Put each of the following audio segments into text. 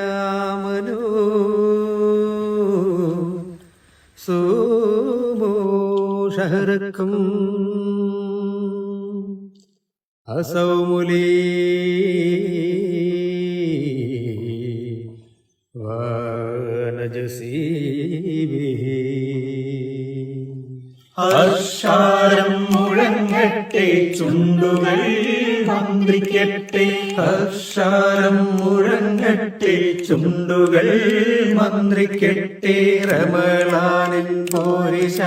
ആമനൂ സൂമൂ ഷഹ്റക്കും അസൗമുലീ വനജസീബിഹി. ഹർഷാരം മുഴങ്ങട്ടെ ചുണ്ടുകൾ മന്ത്രിക്കട്ടെ, ഹർഷാരം മുഴങ്ങട്ടെ ചുണ്ടുകൾ മന്ത്രിക്കട്ടെ. റമളാനിൻ പോരിശ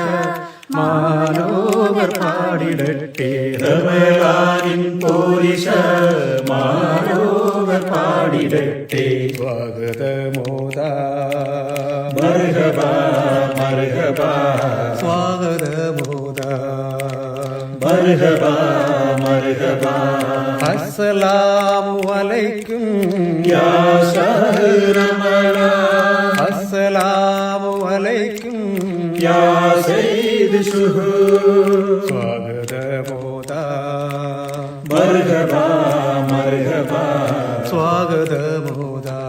മാനോവർ പാടിടട്ടെ, റമളാനിൻ പോരിശ മാനോവർ പാടിടട്ടെ. സ്വാഗതമോദാ മർഹബാ മർഹബാ, സ്വാഗതമോദാ മർഹബാ മർഹബാ. അസ്സലാമു അലൈക്കും യാ ശഹ്ർ റമളാൻ, അസ്സലാമു അലൈക്കും യാ സയ്യിദ് ശുഹൂർ. സ്വാഗതമോദാ മർഹബാ മർഹബാ, സ്വാഗതമോദാ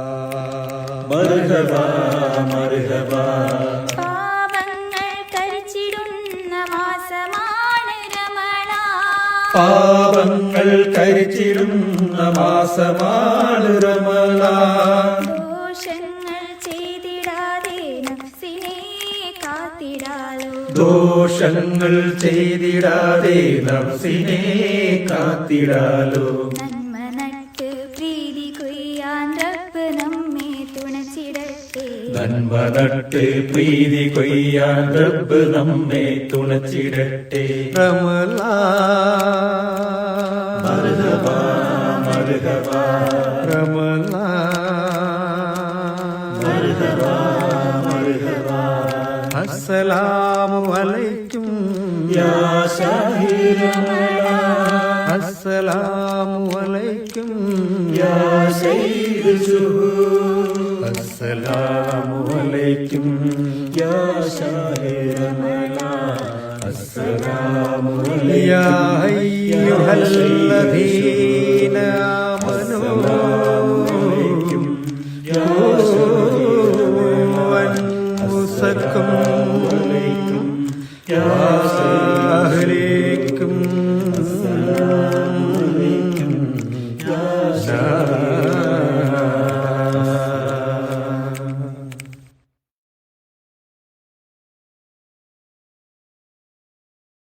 മർഹബാ മർഹബാ. പാപങ്ങൾ കരിച്ചിടുന്ന മാസമാണ് റമളാൻ, പാപങ്ങൾ കരിച്ചിടുന്ന മാസമാണ് റമളാൻ. ദോഷങ്ങൾ ചെയ്തിടാതെ നഫ്സിനെ കാത്തിടാലോ, ദോഷങ്ങൾ ചെയ്തിടാതെ നഫ്സിനെ കാത്തിടാലോ. നന്മ നട്ട് പ്രീതി കൊയ്യാൻ റബ്ബ് നമ്മെ തുണച്ചിടട്ടെ, നന്മ നട്ട് പ്രീതി കൊയ്യാൻ റബ്ബ് നമ്മെ തുണച്ചിടട്ടെ. റമളാൻ മർഹബാ മർഹബാ, റമളാൻ മർഹബാ മർഹബാ. അസ്സലാമു അലൈക്കും യാ ശഹ്ർ റമളാൻ, അസ്സലാമു അലൈക്കും യാ സയ്യിദ് ശുഹൂർ. അസ്സലാമു അലൈക്കും യാ ശഹ്ർ റമളാൻ, അസ്സലാമു യാ അലൈക്കും അയ്യുഹല്ലദീന